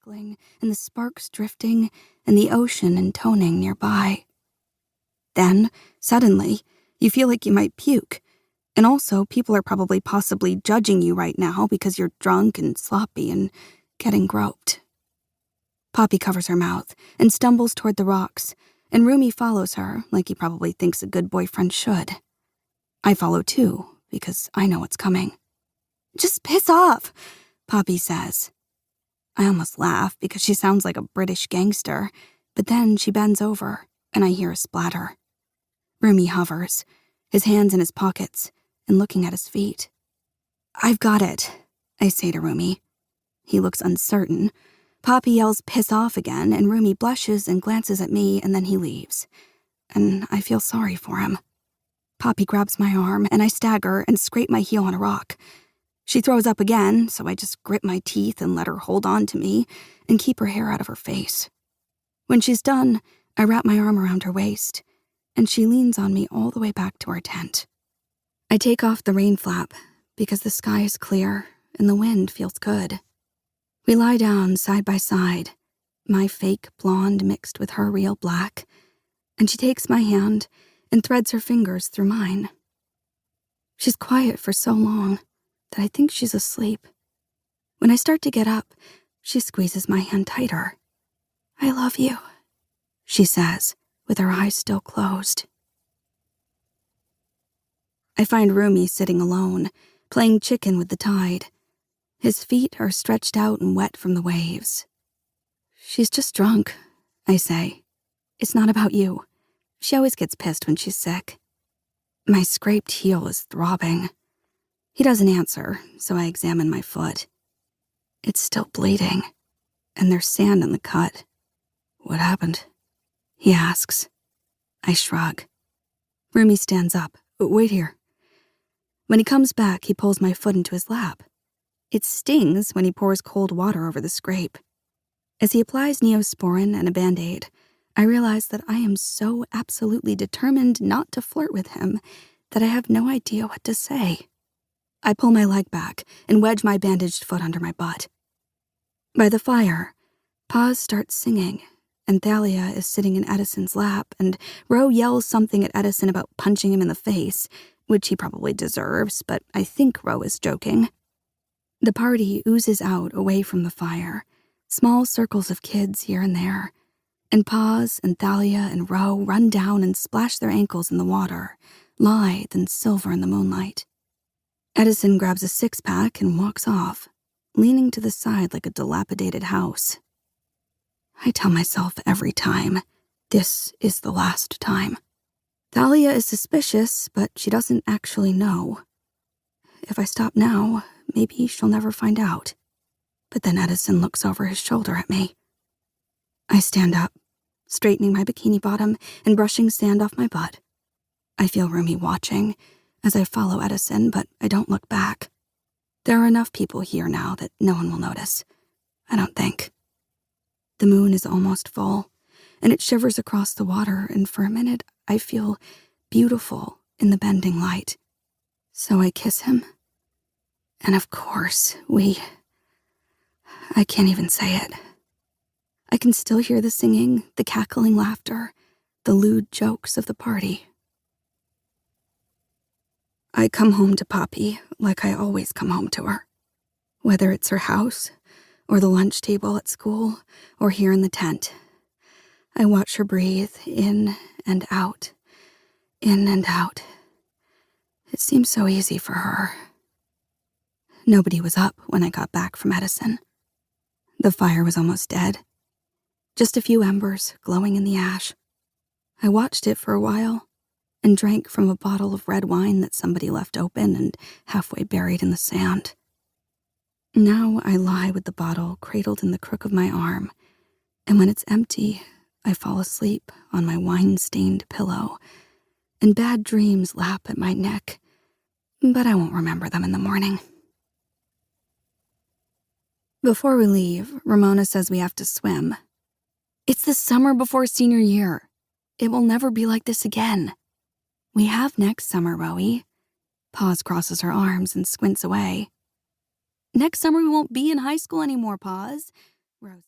crackling and the sparks drifting and the ocean intoning nearby. Then, suddenly, you feel like you might puke. And also, people are probably possibly judging you right now because you're drunk and sloppy and getting groped. Poppy covers her mouth and stumbles toward the rocks, and Rumi follows her like he probably thinks a good boyfriend should. I follow too, because I know what's coming. "Just piss off," Poppy says. I almost laugh because she sounds like a British gangster, but then she bends over, and I hear a splatter. Rumi hovers, his hands in his pockets, and looking at his feet. "I've got it," I say to Rumi. He looks uncertain. Poppy yells "piss off" again, and Rumi blushes and glances at me, and then he leaves. And I feel sorry for him. Poppy grabs my arm, and I stagger and scrape my heel on a rock. She throws up again, so I just grip my teeth and let her hold on to me and keep her hair out of her face. When she's done, I wrap my arm around her waist, and she leans on me all the way back to our tent. I take off the rain flap because the sky is clear and the wind feels good. We lie down side by side, my fake blonde mixed with her real black, and she takes my hand and threads her fingers through mine. She's quiet for so long that I think she's asleep. When I start to get up, she squeezes my hand tighter. "I love you," she says, with her eyes still closed. I find Rumi sitting alone, playing chicken with the tide. His feet are stretched out and wet from the waves. "She's just drunk," I say. "It's not about you. She always gets pissed when she's sick." My scraped heel is throbbing. He doesn't answer, so I examine my foot. It's still bleeding, and there's sand in the cut. "What happened?" he asks. I shrug. Rumi stands up. "Wait here." When he comes back, he pulls my foot into his lap. It stings when he pours cold water over the scrape. As he applies Neosporin and a Band-Aid, I realize that I am so absolutely determined not to flirt with him that I have no idea what to say. I pull my leg back and wedge my bandaged foot under my butt. By the fire, Paz starts singing, and Thalia is sitting in Edison's lap, and Ro yells something at Edison about punching him in the face, which he probably deserves, but I think Ro is joking. The party oozes out away from the fire, small circles of kids here and there, and Paz and Thalia and Ro run down and splash their ankles in the water, lithe and silver in the moonlight. Edison grabs a six-pack and walks off, leaning to the side like a dilapidated house. I tell myself every time, this is the last time. Thalia is suspicious, but she doesn't actually know. If I stop now, maybe she'll never find out. But then Edison looks over his shoulder at me. I stand up, straightening my bikini bottom and brushing sand off my butt. I feel Rumi watching as I follow Edison, but I don't look back. There are enough people here now that no one will notice. I don't think. The moon is almost full, and it shivers across the water, and for a minute I feel beautiful in the bending light. So I kiss him. And of course, I can't even say it. I can still hear the singing, the cackling laughter, the lewd jokes of the party. I come home to Poppy like I always come home to her. Whether it's her house, or the lunch table at school, or here in the tent. I watch her breathe in and out, in and out. It seems so easy for her. Nobody was up when I got back from Edison. The fire was almost dead. Just a few embers glowing in the ash. I watched it for a while and drank from a bottle of red wine that somebody left open and halfway buried in the sand. Now I lie with the bottle cradled in the crook of my arm, and when it's empty, I fall asleep on my wine-stained pillow, and bad dreams lap at my neck, but I won't remember them in the morning. Before we leave, Ramona says we have to swim. It's the summer before senior year. It will never be like this again. We have next summer, Rowie. Paz crosses her arms and squints away. Next summer we won't be in high school anymore, Paz. Rose.